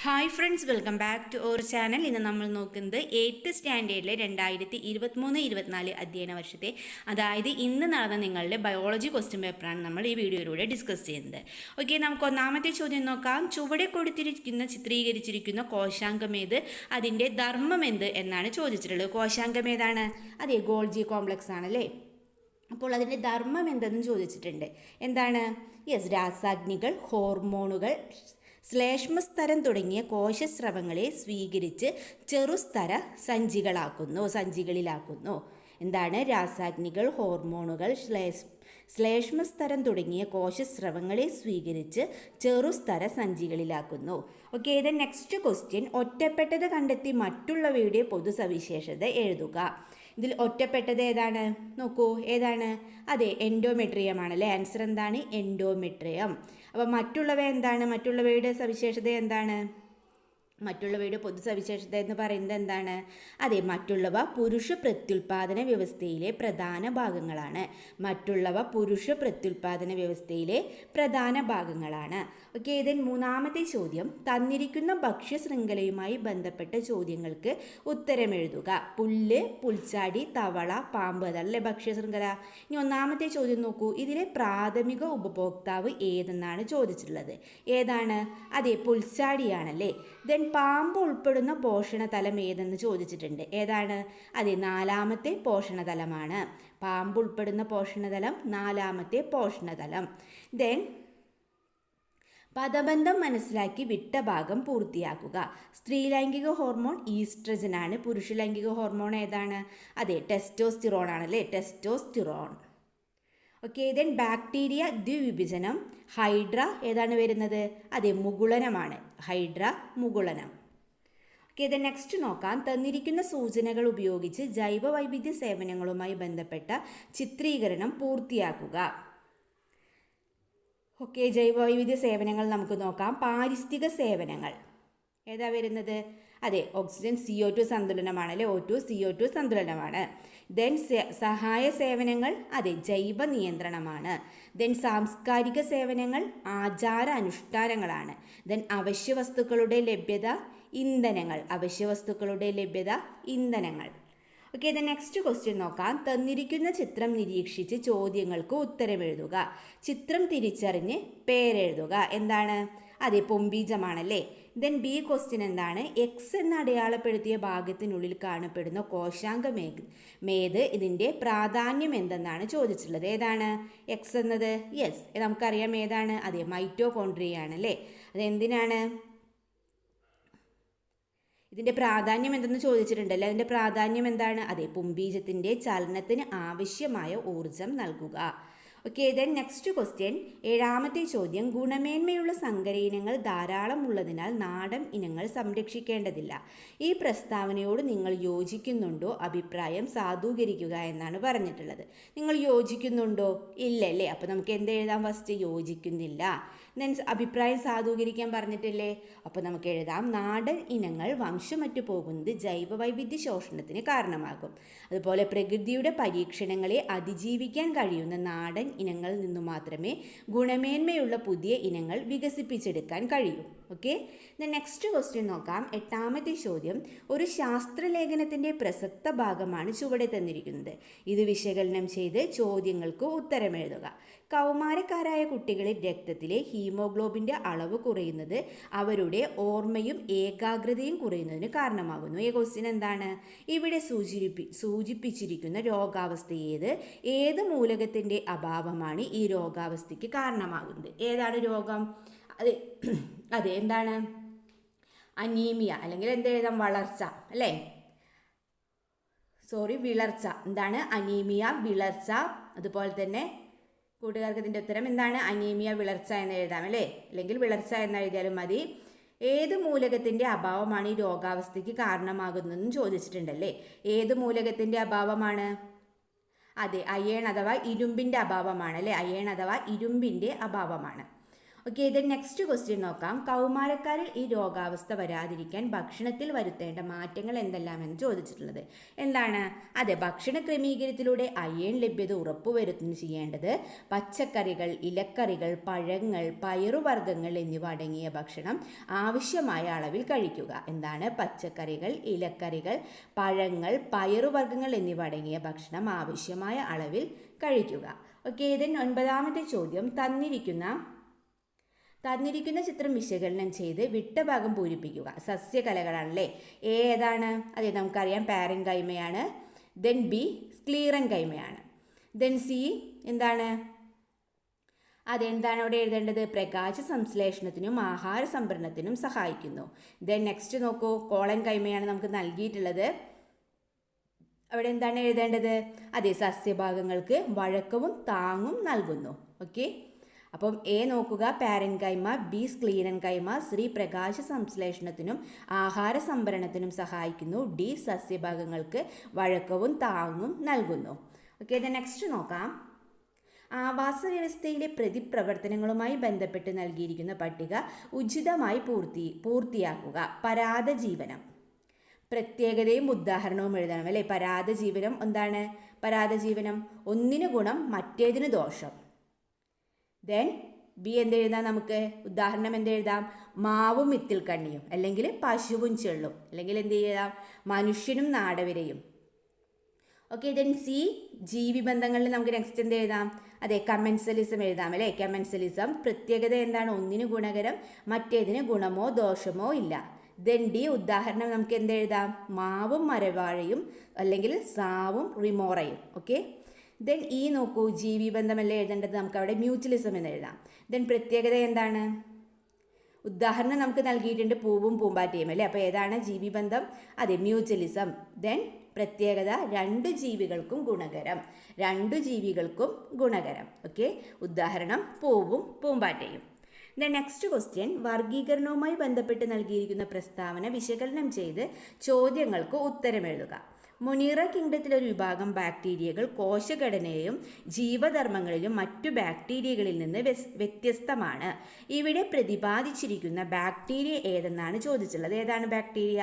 Hi friends, welcome back to our channel. ഇന്ന് നമ്മൾ നോക്കുന്നത് 8th സ്റ്റാൻഡേർഡിലെ 2023-24 അധ്യയന വർഷത്തെ, അതായത് ഇന്ന് നടന്ന നിങ്ങളുടെ ബയോളജി ക്വസ്റ്റ്യൻ പേപ്പറാണ് നമ്മൾ ഈ വീഡിയോയിലൂടെ ഡിസ്കസ് ചെയ്യുന്നത്. ഓക്കെ, നമുക്ക് ഒന്നാമത്തെ ചോദ്യം നോക്കാം. ചുവടെ ചിത്രീകരിച്ചിരിക്കുന്ന കോശാംഗം ഏത്, അതിൻ്റെ ധർമ്മം എന്ത് എന്നാണ് ചോദിച്ചിട്ടുള്ളത്. കോശാംഗം ഏതാണ്? അതെ, ഗോൾജി കോംപ്ലക്സ് ആണല്ലേ. അപ്പോൾ അതിൻ്റെ ധർമ്മം എന്തെന്ന് ചോദിച്ചിട്ടുണ്ട്. എന്താണ്? യെസ്, രാസാഗ്നികൾ, ഹോർമോണുകൾ, ശ്ലേഷ്മസ്തരം തുടങ്ങിയ കോശസ്രവങ്ങളെ സ്വീകരിച്ച് ചെറുസ്തര സഞ്ചികളിലാക്കുന്നു. എന്താണ്? രാസാഗ്നികൾ, ഹോർമോണുകൾ, ശ്ലേഷ്മസ്തരം തുടങ്ങിയ കോശസ്രവങ്ങളെ സ്വീകരിച്ച് ചെറുസ്തര സഞ്ചികളിലാക്കുന്നു. ഓക്കെ, ഇത് നെക്സ്റ്റ് ക്വസ്റ്റ്യൻ. ഒറ്റപ്പെട്ടത് കണ്ടെത്തി മറ്റുള്ളവയുടെ പൊതുസവിശേഷത എഴുതുക. ഇതിൽ ഒറ്റപ്പെട്ടത് ഏതാണ്? നോക്കൂ, ഏതാണ്? അതെ, എൻഡോമെട്രിയം ആണല്ലേ. ആൻസർ എന്താണ്? എൻഡോമെട്രിയം. അപ്പോൾ മറ്റുള്ളവ എന്താണ്? മറ്റുള്ളവയുടെ സവിശേഷത എന്താണ്? മറ്റുള്ളവയുടെ പൊതുസവിശേഷത എന്ന് പറയുന്നത് എന്താണ്? അതെ, മറ്റുള്ളവ പുരുഷ പ്രത്യുൽപാദന വ്യവസ്ഥയിലെ പ്രധാന ഭാഗങ്ങളാണ്. മറ്റുള്ളവ പുരുഷ പ്രത്യുൽപാദന വ്യവസ്ഥയിലെ പ്രധാന ഭാഗങ്ങളാണ്. ഓക്കെ, ഇതിൽ മൂന്നാമത്തെ ചോദ്യം. തന്നിരിക്കുന്ന ഭക്ഷ്യശൃംഖലയുമായി ബന്ധപ്പെട്ട ചോദ്യങ്ങൾക്ക് ഉത്തരം എഴുതുക. പുല്ല്, പുൽച്ചാടി, തവള, പാമ്പ്, അതല്ലേ ഭക്ഷ്യശൃംഖല. ഇനി ഒന്നാമത്തെ ചോദ്യം നോക്കൂ. ഇതിലെ പ്രാഥമിക ഉപഭോക്താവ് ഏതെന്നാണ് ചോദിച്ചിട്ടുള്ളത്. ഏതാണ്? അതെ, പുൽച്ചാടിയാണല്ലേ. ദെൻ പാമ്പ് ഉൾപ്പെടുന്ന പോഷണതലം ഏതെന്ന് ചോദിച്ചിട്ടുണ്ട്. ഏതാണ്? അതെ, 4ാമത്തെ പോഷണതലമാണ്. പാമ്പ് ഉൾപ്പെടുന്ന പോഷണതലം 4ാമത്തെ പോഷണതലം. ദെൻ പദബന്ധം മനസ്സിലാക്കി വിട്ട ഭാഗം പൂർത്തിയാക്കുക. സ്ത്രീലൈംഗിക ഹോർമോൺ ഈസ്ട്രജൻ ആണ്. പുരുഷലൈംഗിക ഹോർമോൺ ഏതാണ്? അതെ, ടെസ്റ്റോസ്റ്റിറോൺ ആണല്ലേ. ടെസ്റ്റോസ്റ്റിറോൺ. ഓക്കെ, ദെൻ ബാക്ടീരിയ ദ്വിവിഭജനം. ഹൈഡ്ര ഏതാണ് വരുന്നത്? അതെ, മുകുളനമാണ്. ഹൈഡ്ര മുകുളനം. ഓക്കെ, ദെൻ നെക്സ്റ്റ് നോക്കാം. തന്നിരിക്കുന്ന സൂചനകൾ ഉപയോഗിച്ച് ജൈവ വൈവിധ്യ സേവനങ്ങളുമായി ബന്ധപ്പെട്ട ചിത്രീകരണം പൂർത്തിയാക്കുക. ഓക്കെ, ജൈവ വൈവിധ്യ സേവനങ്ങൾ നമുക്ക് നോക്കാം. പാരിസ്ഥിതിക സേവനങ്ങൾ ഏതാ വരുന്നത്? അതെ, oxygen CO2 സന്തുലനമാണല്ലേ. O2 CO2 സന്തുലനമാണ്. Then സഹായ സേവനങ്ങൾ, അതെ, ജൈവ നിയന്ത്രണമാണ്. ദെൻ സാംസ്കാരിക സേവനങ്ങൾ ആചാര അനുഷ്ഠാനങ്ങളാണ്. ദെൻ അവശ്യ വസ്തുക്കളുടെ ലഭ്യത, ഇന്ധനങ്ങൾ. അവശ്യ വസ്തുക്കളുടെ ലഭ്യത, ഇന്ധനങ്ങൾ. ഓക്കെ, ദെൻ നെക്സ്റ്റ് ക്വസ്റ്റ്യൻ നോക്കാം. തന്നിരിക്കുന്ന ചിത്രം നിരീക്ഷിച്ച് ചോദ്യങ്ങൾക്ക് ഉത്തരം എഴുതുക. ചിത്രം തിരിച്ചറിഞ്ഞ് പേരെഴുതുക. എന്താണ്? അതെ, പൊമ്പീജമാണല്ലേ. ദെൻ ബി ക്വസ്റ്റ്യൻ എന്താണ്? X എന്ന് അടയാളപ്പെടുത്തിയ ഭാഗത്തിനുള്ളിൽ കാണപ്പെടുന്ന കോശാംഗമേത്, ഇതിൻ്റെ പ്രാധാന്യം എന്തെന്നാണ് ചോദിച്ചിട്ടുള്ളത്. ഏതാണ് X എന്നത്? യെസ്, നമുക്കറിയാം ഏതാണ്? അതെ, മൈറ്റോകോൺട്രിയ ആണല്ലേ. അതെന്തിനാണ്? ഇതിൻ്റെ പ്രാധാന്യം എന്തെന്ന് ചോദിച്ചിട്ടുണ്ടല്ലോ. അതിൻ്റെ പ്രാധാന്യം എന്താണ്? അതെ, പുംബീജത്തിൻ്റെ ചലനത്തിന് ആവശ്യമായ ഊർജം നൽകുക. Okay, then next question. 7ാമത്തെ ചോദ്യം. ഗുണമേന്മയുള്ള സങ്കര ഇനങ്ങൾ ധാരാളം ഉള്ളതിനാൽ നാടൻ ഇനങ്ങൾ സംരക്ഷിക്കേണ്ടതില്ല. ഈ പ്രസ്താവനയോട് നിങ്ങൾ യോജിക്കുന്നുണ്ടോ? അഭിപ്രായം സാധൂകരിക്കുക എന്നാണ് പറഞ്ഞിട്ടുള്ളത്. നിങ്ങൾ യോജിക്കുന്നുണ്ടോ? ഇല്ലല്ലേ. അപ്പോൾ നമുക്ക് എന്ത് എഴുതാം? ഫസ്റ്റ് യോജിക്കുന്നില്ല. ദെൻ അഭിപ്രായം സാധൂകരിക്കാൻ പറഞ്ഞിട്ടില്ലേ. അപ്പോൾ നമുക്ക് എഴുതാം, നാടൻ ഇനങ്ങൾ വംശമറ്റു പോകുന്നത് ജൈവ വൈവിധ്യ ശോഷണത്തിന് കാരണമാകും. അതുപോലെ പ്രകൃതിയുടെ പരീക്ഷണങ്ങളെ അതിജീവിക്കാൻ കഴിയുന്ന നാടൻ ഇനങ്ങളിൽ നിന്നു മാത്രമേ ഗുണമേന്മയുള്ള പുതിയ ഇനങ്ങൾ വികസിപ്പിച്ചെടുക്കാൻ കഴിയൂ. ഓക്കെ, ദെൻ നെക്സ്റ്റ് ക്വസ്റ്റ്യൻ നോക്കാം. 8ാമത്തെ ചോദ്യം. ഒരു ശാസ്ത്രലേഖനത്തിൻ്റെ പ്രസക്ത ഭാഗമാണ് ചുവടെ തന്നിരിക്കുന്നത്. ഇത് വിശകലനം ചെയ്ത് ചോദ്യങ്ങൾക്ക് ഉത്തരം എഴുതുക. കൗമാരക്കാരായ കുട്ടികളിൽ രക്തത്തിലെ ഹീമോഗ്ലോബിൻ്റെ അളവ് കുറയുന്നത് അവരുടെ ഓർമ്മയും ഏകാഗ്രതയും കുറയുന്നതിന് കാരണമാകുന്നു. ഈ ക്വസ്റ്റ്യൻ എന്താണ്? ഇവിടെ സൂചിപ്പിച്ചിരിക്കുന്ന രോഗാവസ്ഥ ഏത് മൂലകത്തിൻ്റെ അഭാവമാണ് ഈ രോഗാവസ്ഥയ്ക്ക് കാരണമാകുന്നത്? ഏതാണ് രോഗം? അതെ, എന്താണ്? അനീമിയ, അല്ലെങ്കിൽ എന്തെഴുതാം? വളർച്ച അല്ലേ. വിളർച്ച. എന്താണ്? അനീമിയ, വിളർച്ച. അതുപോലെ തന്നെ കൂട്ടുകാർക്ക് ഇതിൻ്റെ ഉത്തരം എന്താണ്? അനീമിയ, വിളർച്ച എന്ന് എഴുതാം അല്ലേ, അല്ലെങ്കിൽ വിളർച്ച എന്ന് എഴുതിയാലും മതി. ഏത് മൂലകത്തിൻ്റെ അഭാവമാണ് ഈ രോഗാവസ്ഥയ്ക്ക് കാരണമാകുന്നതെന്ന് ചോദിച്ചിട്ടുണ്ടല്ലേ. ഏത് മൂലകത്തിൻ്റെ അഭാവമാണ്? അതെ, അയേൺ അഥവാ ഇരുമ്പിൻ്റെ അഭാവമാണ് അല്ലേ. അയേൺ അഥവാ ഇരുമ്പിൻ്റെ അഭാവമാണ്. ഓക്കെ, ഇത് നെക്സ്റ്റ് ക്വസ്റ്റ്യൻ നോക്കാം. കൗമാരക്കാരിൽ ഈ രോഗാവസ്ഥ വരാതിരിക്കാൻ ഭക്ഷണത്തിൽ വരുത്തേണ്ട മാറ്റങ്ങൾ എന്തെല്ലാമെന്ന് ചോദിച്ചിട്ടുള്ളത്. എന്താണ്? അതെ, ഭക്ഷണ ക്രമീകരണത്തിലൂടെ അയൺ ലഭ്യത ഉറപ്പുവരുത്തുന്നു ചെയ്യേണ്ടത്. പച്ചക്കറികൾ, ഇലക്കറികൾ, പഴങ്ങൾ, പയറുവർഗ്ഗങ്ങൾ എന്നിവ അടങ്ങിയ ഭക്ഷണം ആവശ്യമായ അളവിൽ കഴിക്കുക. എന്താണ്? പച്ചക്കറികൾ, ഇലക്കറികൾ, പഴങ്ങൾ, പയറുവർഗ്ഗങ്ങൾ എന്നിവ അടങ്ങിയ ഭക്ഷണം ആവശ്യമായ അളവിൽ കഴിക്കുക. ഓക്കെ, ഇതിന് 9ാമത്തെ ചോദ്യം. തന്നിരിക്കുന്ന ചിത്രം വിശകലനം ചെയ്ത് വിട്ട ഭാഗം പൂരിപ്പിക്കുക. സസ്യകലകളാണല്ലേ. ഏതാണ്? അതെ, നമുക്കറിയാം പാരൻകൈമയാണ്. ദെൻ ബി സ്ക്ലീറൻകൈമയാണ്. ദെൻ സി എന്താണ്? അതെന്താണ് അവിടെ എഴുതേണ്ടത്? പ്രകാശ സംശ്ലേഷണത്തിനും ആഹാര സംഭരണത്തിനും സഹായിക്കുന്നു. ദെൻ നെക്സ്റ്റ് നോക്കൂ, കോളൻ കൈമയാണ് നമുക്ക് നൽകിയിട്ടുള്ളത്. അവിടെ എന്താണ് എഴുതേണ്ടത്? അതെ, സസ്യഭാഗങ്ങൾക്ക് വഴക്കവും താങ്ങും നൽകുന്നു. ഓക്കെ, അപ്പം എ നോക്കുക, പാരൻകൈമ, ബി സ്ക്ലീറൻകൈമ, സി പ്രകാശ സംശ്ലേഷണത്തിനും ആഹാര സംഭരണത്തിനും സഹായിക്കുന്നു, ഡി സസ്യഭാഗങ്ങൾക്ക് വഴക്കവും താങ്ങും നൽകുന്നു. ഓക്കെ, നെക്സ്റ്റ് നോക്കാം. ആവാസ വ്യവസ്ഥയിലെ പ്രതിപ്രവർത്തനങ്ങളുമായി ബന്ധപ്പെട്ട് നൽകിയിരിക്കുന്ന പട്ടിക ഉചിതമായി പൂർത്തിയാക്കുക. പരാദജീവനം, പ്രത്യേകതയും ഉദാഹരണവും എഴുതണം അല്ലേ. പരാദജീവനം എന്താണ്? പരാദജീവനം ഒന്നിന് ഗുണം മറ്റേതിന് ദോഷം. ദെൻ ബി എന്തെഴുതാം നമുക്ക്? ഉദാഹരണം എന്തെഴുതാം? മാവും ഇത്തിൽ കണ്ണിയും, അല്ലെങ്കിൽ പശുവും ചെള്ളും, അല്ലെങ്കിൽ എന്ത് ചെയ്യാം? മനുഷ്യനും നാടവിരയും. ഓക്കെ, ദെൻ സി ജീവിബന്ധങ്ങളിൽ നമുക്ക് നെക്സ്റ്റ് എന്ത് എഴുതാം? അതെ, കമൻസലിസം എഴുതാം അല്ലേ. കമൻസലിസം പ്രത്യേകത എന്താണ്? ഒന്നിന് ഗുണകരം മറ്റേതിന് ഗുണമോ ദോഷമോ ഇല്ല. ദെൻ ഡി ഉദാഹരണം നമുക്ക് എന്തെഴുതാം? മാവും മരവാഴയും, അല്ലെങ്കിൽ സാവും റിമോറയും. ഓക്കെ, ദെൻ ഈ നോക്കൂ, ജീവിബന്ധമല്ലേ എഴുതേണ്ടത്, നമുക്ക് അവിടെ മ്യൂച്വലിസം എന്ന് എഴുതാം. ദെൻ പ്രത്യേകത എന്താണ്? ഉദാഹരണം നമുക്ക് നൽകിയിട്ടുണ്ട്, പൂവും പൂമ്പാറ്റയും അല്ലേ. അപ്പോൾ ഏതാണ് ജീവിബന്ധം? അതെ, മ്യൂച്വലിസം. ദെൻ പ്രത്യേകത രണ്ടു ജീവികൾക്കും ഗുണകരം. ഓക്കെ, ഉദാഹരണം പൂവും പൂമ്പാറ്റയും. Then next question. വർഗീകരണവുമായി ബന്ധപ്പെട്ട് നൽകിയിരിക്കുന്ന പ്രസ്താവന വിശകലനം ചെയ്ത് ചോദ്യങ്ങൾക്ക് ഉത്തരമെഴുതുക. മൊണീറ കിങ്ഡത്തിലെ ഒരു വിഭാഗം ബാക്ടീരിയകൾ കോശഘടനയിലും ജീവധർമ്മങ്ങളിലും മറ്റു ബാക്ടീരിയകളിൽ നിന്ന് വ്യത്യസ്തമാണ്. ഇവിടെ പ്രതിപാദിച്ചിരിക്കുന്ന ബാക്ടീരിയ ഏതെന്നാണ് ചോദിച്ചുള്ളത്. ഏതാണ് ബാക്ടീരിയ?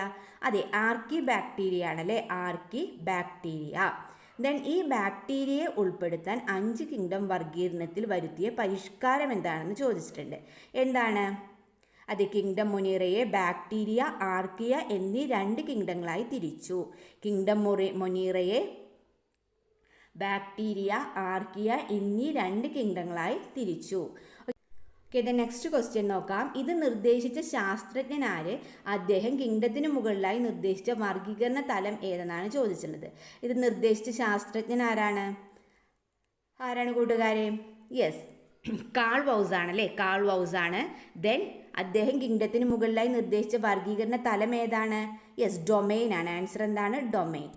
അതെ, ആർക്കി ബാക്ടീരിയ ആണല്ലേ. ആർക്കി ബാക്ടീരിയ. ദെൻ ഈ ബാക്ടീരിയയെ ഉൾപ്പെടുത്താൻ 5 കിങ്ഡം വർഗീകരണത്തിൽ വരുത്തിയ പരിഷ്കാരം എന്താണെന്ന് ചോദിച്ചിട്ടുണ്ട്. എന്താണ്? അത് കിങ്ഡം മൊണീറയെ ബാക്ടീരിയ, ആർക്കിയ എന്നീ 2 കിങ്ഡങ്ങളായി തിരിച്ചു. കിങ്ഡം മൊണീറയെ ബാക്ടീരിയ, ആർക്കിയ എന്നീ 2 കിങ്ഡങ്ങളായി തിരിച്ചു. ഓക്കെ, നെക്സ്റ്റ് ക്വസ്റ്റ്യൻ നോക്കാം. ഇത് നിർദ്ദേശിച്ച ശാസ്ത്രജ്ഞനാര്? അദ്ദേഹം കിങ്ഡത്തിന് മുകളിലായി നിർദ്ദേശിച്ച വർഗീകരണ തലം ഏതെന്നാണ് ചോദിച്ചിട്ടുള്ളത്. ഇത് നിർദ്ദേശിച്ച ശാസ്ത്രജ്ഞൻ ആരാണ് കൂട്ടുകാരെ? യെസ്, കാൾ വൗസ് ആണല്ലേ. കാൾ വൗസ് ആണ്. ദെൻ അദ്ദേഹം കിങ്ഡത്തിന് മുകളിലായി നിർദ്ദേശിച്ച വർഗീകരണ തലം ഏതാണ്? യെസ്, ഡൊമെയിൻ ആണ്. ആൻസർ എന്താണ്? ഡൊമെയിൻ.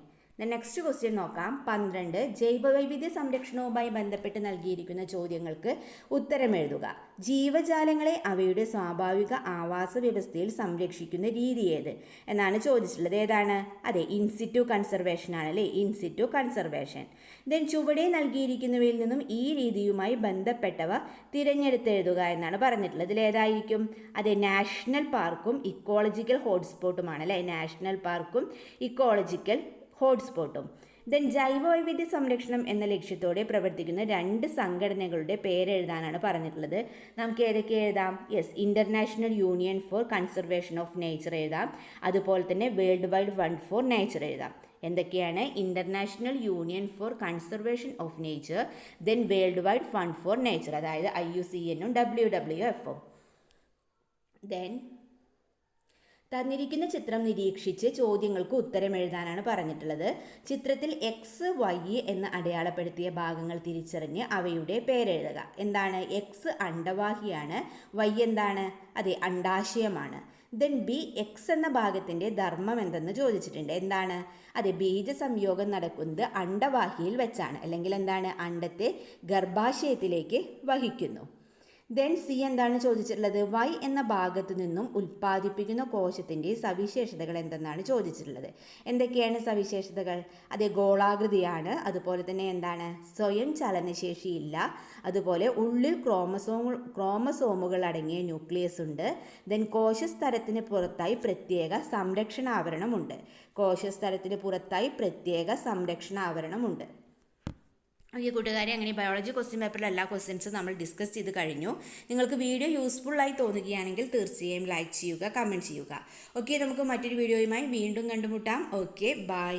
നെക്സ്റ്റ് ക്വസ്റ്റ്യൻ നോക്കാം. 12. ജൈവവൈവിധ്യ സംരക്ഷണവുമായി ബന്ധപ്പെട്ട് നൽകിയിരിക്കുന്ന ചോദ്യങ്ങൾക്ക് ഉത്തരം എഴുതുക. ജീവജാലങ്ങളെ അവയുടെ സ്വാഭാവിക ആവാസ വ്യവസ്ഥയിൽ സംരക്ഷിക്കുന്ന രീതി ഏത് എന്നാണ് ചോദിച്ചിട്ടുള്ളത്. ഏതാണ്? അതെ, ഇൻസിറ്റു കൺസർവേഷൻ ആണല്ലേ. In situ conservation. ദെൻ ചുവടെ നൽകിയിരിക്കുന്നവയിൽ നിന്നും ഈ രീതിയുമായി ബന്ധപ്പെട്ടവ തിരഞ്ഞെടുത്തെഴുതുക എന്നാണ് പറഞ്ഞിട്ടുള്ളത്. ഇതിലേതായിരിക്കും? അതെ, നാഷണൽ പാർക്കും ഇക്കോളജിക്കൽ ഹോട്ട്സ്പോട്ടുമാണ് അല്ലേ. നാഷണൽ പാർക്കും ഇക്കോളജിക്കൽ ഹോട്ട്സ്പോട്ടും. ദെൻ ജൈവവൈവിധ്യ സംരക്ഷണം എന്ന ലക്ഷ്യത്തോടെ പ്രവർത്തിക്കുന്ന 2 സംഘടനകളുടെ പേരെഴുതാനാണ് പറഞ്ഞിട്ടുള്ളത്. നമുക്ക് ഏതൊക്കെ എഴുതാം? Yes, international union for conservation of nature എഴുതാം. അതുപോലെ തന്നെ world wide fund for nature എഴുതാം. എന്തൊക്കെയാണ്? International union for conservation of nature, then world wide fund for nature, അതായത് IUCN-ഉം WWF-ഉം. ദെൻ തന്നിരിക്കുന്ന ചിത്രം നിരീക്ഷിച്ച് ചോദ്യങ്ങൾക്ക് ഉത്തരം എഴുതാനാണ് പറഞ്ഞിട്ടുള്ളത്. ചിത്രത്തിൽ എക്സ്, വൈ എന്ന് അടയാളപ്പെടുത്തിയ ഭാഗങ്ങൾ തിരിച്ചറിഞ്ഞ് അവയുടെ പേരെഴുതുക. എന്താണ്? എക്സ് അണ്ഡവാഹിയാണ്. വൈ എന്താണ്? അതെ, അണ്ഡാശയമാണ്. ദെൻ ബി, എക്സ് എന്ന ഭാഗത്തിൻ്റെ ധർമ്മം എന്തെന്ന് ചോദിച്ചിട്ടുണ്ട്. എന്താണ്? അതെ, ബീജസംയോഗം നടക്കുന്നത് അണ്ഡവാഹിയിൽ വെച്ചാണ്. അല്ലെങ്കിൽ എന്താണ്? അണ്ഡത്തെ ഗർഭാശയത്തിലേക്ക് വഹിക്കുന്നു. ദെൻ സി എന്താണ് ചോദിച്ചിട്ടുള്ളത്? Y എന്ന ഭാഗത്തു നിന്നും ഉൽപ്പാദിപ്പിക്കുന്ന കോശത്തിൻ്റെ സവിശേഷതകൾ എന്തെന്നാണ് ചോദിച്ചിട്ടുള്ളത്. എന്തൊക്കെയാണ് സവിശേഷതകൾ? അതേ, ഗോളാകൃതിയാണ്. അതുപോലെ തന്നെ എന്താണ്? സ്വയം ചലനശേഷിയില്ല. അതുപോലെ ഉള്ളിൽ ക്രോമസോമുകൾ അടങ്ങിയ ന്യൂക്ലിയസ് ഉണ്ട്. ദെൻ കോശസ്തരത്തിന് പുറത്തായി പ്രത്യേക സംരക്ഷണാവരണമുണ്ട്. കോശസ്തരത്തിന് പുറത്തായി പ്രത്യേക സംരക്ഷണാവരണമുണ്ട്. ഓക്കെ കൂട്ടുകാരെ, അങ്ങനെ ബയോളജി ക്വസ്റ്റ്യൻ പേപ്പറിലെ എല്ലാ ക്വസ്റ്റ്യൻസും നമ്മൾ ഡിസ്കസ് ചെയ്ത് കഴിഞ്ഞു. നിങ്ങൾക്ക് വീഡിയോ യൂസ്ഫുള്ളായി തോന്നുകയാണെങ്കിൽ തീർച്ചയായും ലൈക്ക് ചെയ്യുക, കമൻറ്റ് ചെയ്യുക. ഓക്കെ, നമുക്ക് മറ്റൊരു വീഡിയോയുമായി വീണ്ടും കണ്ടുമുട്ടാം. Okay, by.